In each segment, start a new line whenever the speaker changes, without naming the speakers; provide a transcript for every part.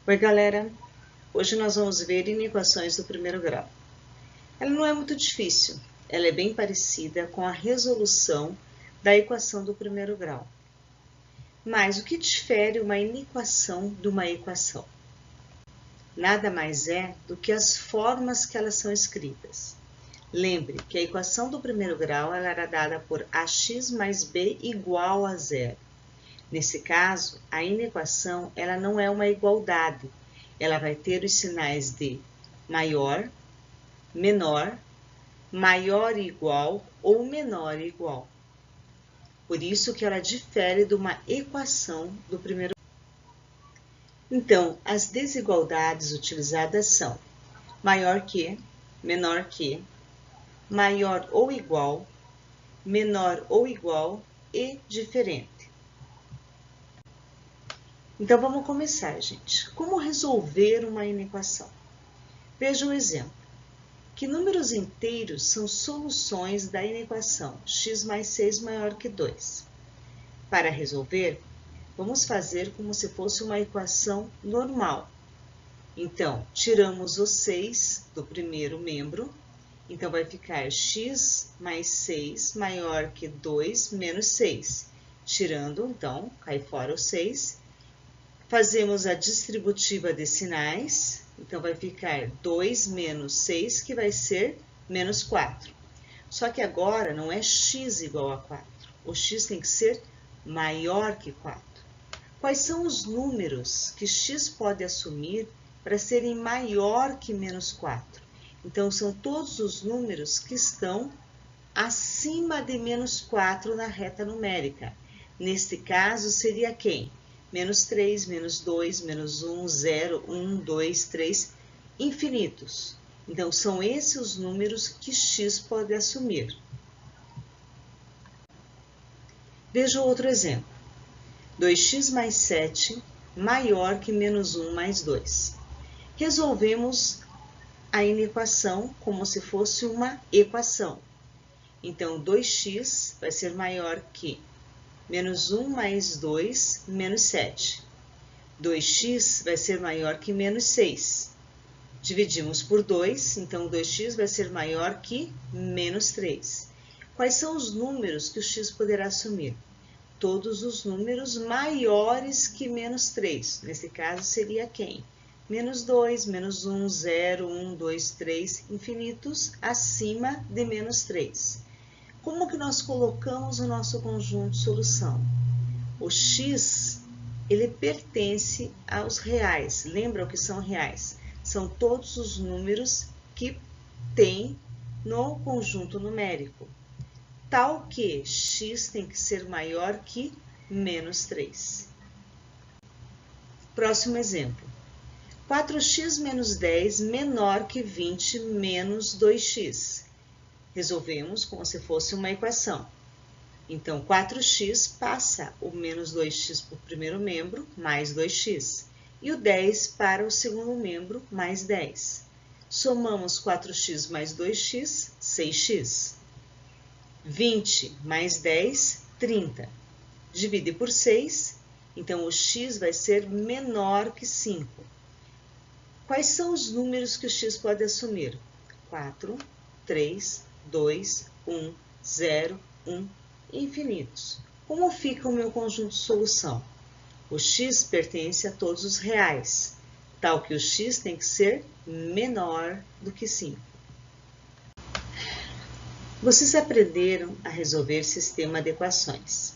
Oi, galera! Hoje nós vamos ver inequações do primeiro grau. Ela não é muito difícil, ela é bem parecida com a resolução da equação do primeiro grau. Mas o que difere uma inequação de uma equação? Nada mais é do que as formas que elas são escritas. Lembre que a equação do primeiro grau ela era dada por ax mais b igual a zero. Nesse caso, a inequação ela não é uma igualdade, ela vai ter os sinais de maior, menor, maior e igual ou menor e igual. Por isso que ela difere de uma equação do primeiro. Então, as desigualdades utilizadas são maior que, menor que, maior ou igual, menor ou igual e diferente. Então, vamos começar, gente. Como resolver uma inequação? Veja um exemplo. Que números inteiros são soluções da inequação x mais 6 maior que 2? Para resolver, vamos fazer como se fosse uma equação normal. Então, tiramos o 6 do primeiro membro, então vai ficar x mais 6 maior que 2 menos 6. Tirando, então, cai fora o 6. Fazemos a distributiva de sinais, então vai ficar 2 menos 6, que vai ser menos 4. Só que agora não é x igual a 4, o x tem que ser maior que 4. Quais são os números que x pode assumir para serem maior que menos 4? Então, são todos os números que estão acima de menos 4 na reta numérica. Neste caso, seria quem? Menos 3, menos 2, menos 1, 0, 1, 2, 3, infinitos. Então, são esses os números que x pode assumir. Veja outro exemplo. 2x mais 7 maior que menos 1 mais 2. Resolvemos a inequação como se fosse uma equação. Então, 2x vai ser maior que menos 1 mais 2, menos 7. 2x vai ser maior que menos 6. Dividimos por 2, então 2x vai ser maior que menos 3. Quais são os números que o x poderá assumir? Todos os números maiores que menos 3. Nesse caso, seria quem? Menos 2, menos 1, 0, 1, 2, 3, infinitos acima de menos 3. Como que nós colocamos o nosso conjunto de solução? O x, ele pertence aos reais. Lembra o que são reais? São todos os números que tem no conjunto numérico. Tal que x tem que ser maior que menos 3. Próximo exemplo. 4x menos 10 menor que 20 menos 2x. Resolvemos como se fosse uma equação. Então, 4x passa o menos 2x para o primeiro membro, mais 2x. E o 10 para o segundo membro, mais 10. Somamos 4x mais 2x, 6x. 20 mais 10, 30. Divide por 6, então o x vai ser menor que 5. Quais são os números que o x pode assumir? 4, 3, 2, 1, 0, 1, infinitos. Como fica o meu conjunto de solução? O x pertence a todos os reais, tal que o x tem que ser menor do que 5. Vocês aprenderam a resolver sistema de equações.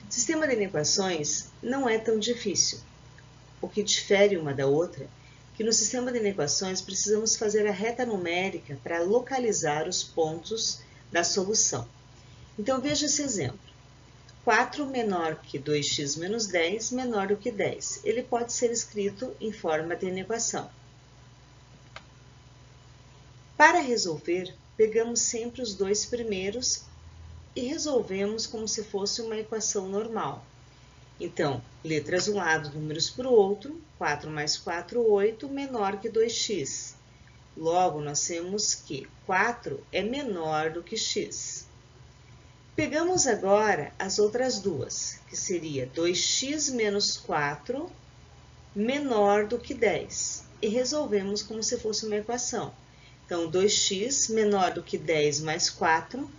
Sistema de equações não é tão difícil. O que difere uma da outra é que no sistema de equações precisamos fazer a reta numérica para localizar os pontos da solução. Então, veja esse exemplo. 4 menor que 2x menos 10 menor do que 10. Ele pode ser escrito em forma de inequação. Para resolver, pegamos sempre os dois primeiros e resolvemos como se fosse uma equação normal. Então, letras de um lado, números para o outro, 4 mais 4, 8, menor que 2x. Logo, nós temos que 4 é menor do que x. Pegamos agora as outras duas, que seria 2x menos 4 menor do que 10. E resolvemos como se fosse uma equação. Então, 2x menor do que 10 mais 4,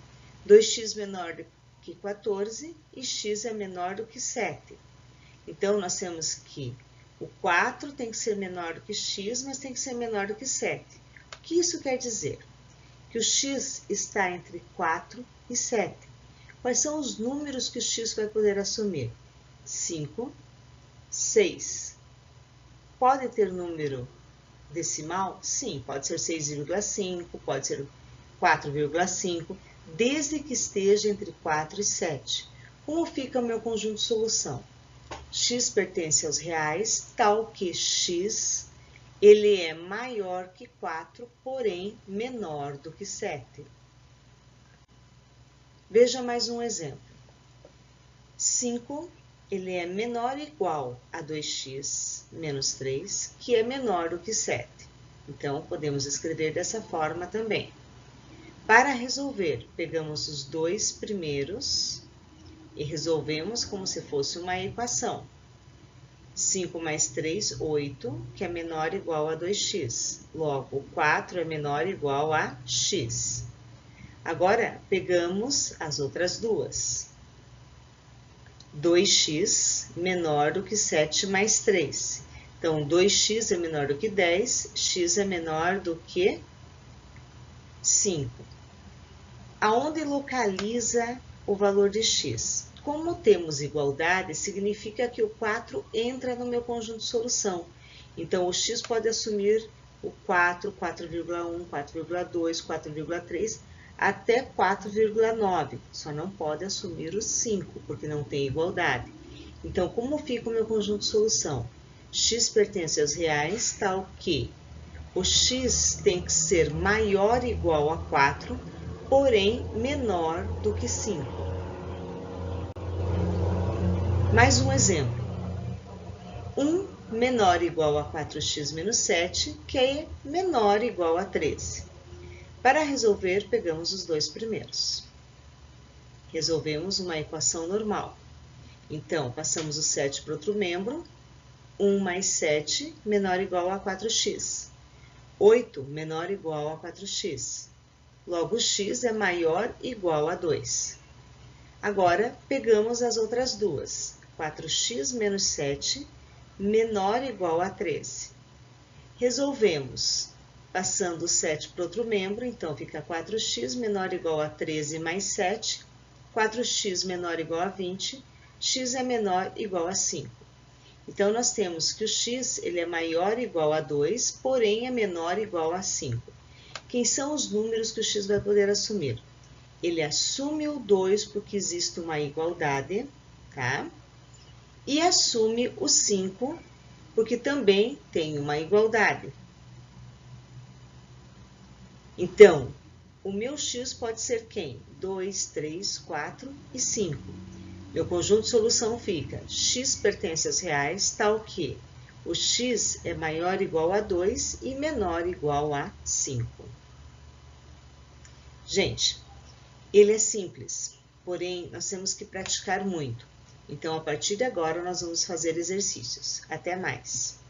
2x menor do que 14 e x é menor do que 7. Então, nós temos que o 4 tem que ser menor do que x, mas tem que ser menor do que 7. O que isso quer dizer? Que o x está entre 4 e 7. Quais são os números que o x vai poder assumir? 5, 6. Pode ter número decimal? Sim, pode ser 6,5, pode ser 4,5, desde que esteja entre 4 e 7. Como fica o meu conjunto de solução? X pertence aos reais, tal que x ele é maior que 4, porém menor do que 7. Veja mais um exemplo. 5, ele é menor ou igual a 2x menos 3, que é menor do que 7. Então, podemos escrever dessa forma também. Para resolver, pegamos os dois primeiros e resolvemos como se fosse uma equação. 5 mais 3, 8, que é menor ou igual a 2x. Logo, 4 é menor ou igual a x. Agora, pegamos as outras duas. 2x menor do que 7 mais 3. Então, 2x é menor do que 10, x é menor do que 5. Aonde localiza o valor de x? Como temos igualdade, significa que o 4 entra no meu conjunto de solução. Então, o x pode assumir o 4, 4,1, 4,2, 4,3, até 4,9. Só não pode assumir o 5, porque não tem igualdade. Então, como fica o meu conjunto de solução? X pertence aos reais, tal que o x tem que ser maior ou igual a 4, porém menor do que 5. Mais um exemplo. 1 menor ou igual a 4x menos 7, que é menor ou igual a 13. Para resolver, pegamos os dois primeiros. Resolvemos uma equação normal. Então, passamos o 7 para outro membro. 1 mais 7 menor ou igual a 4x. 8 menor ou igual a 4x. Logo, x é maior ou igual a 2. Agora, pegamos as outras duas. 4x menos 7 menor ou igual a 13. Resolvemos. Passando o 7 para outro membro, então fica 4x menor ou igual a 13 mais 7, 4x menor ou igual a 20, x é menor ou igual a 5. Então, nós temos que o x ele é maior ou igual a 2, porém é menor ou igual a 5. Quem são os números que o x vai poder assumir? Ele assume o 2 porque existe uma igualdade, tá? E assume o 5 porque também tem uma igualdade. Então, o meu x pode ser quem? 2, 3, 4 e 5. Meu conjunto de solução fica x pertence aos reais, tal que o x é maior ou igual a 2 e menor ou igual a 5. Gente, ele é simples, porém nós temos que praticar muito. Então, a partir de agora, nós vamos fazer exercícios. Até mais!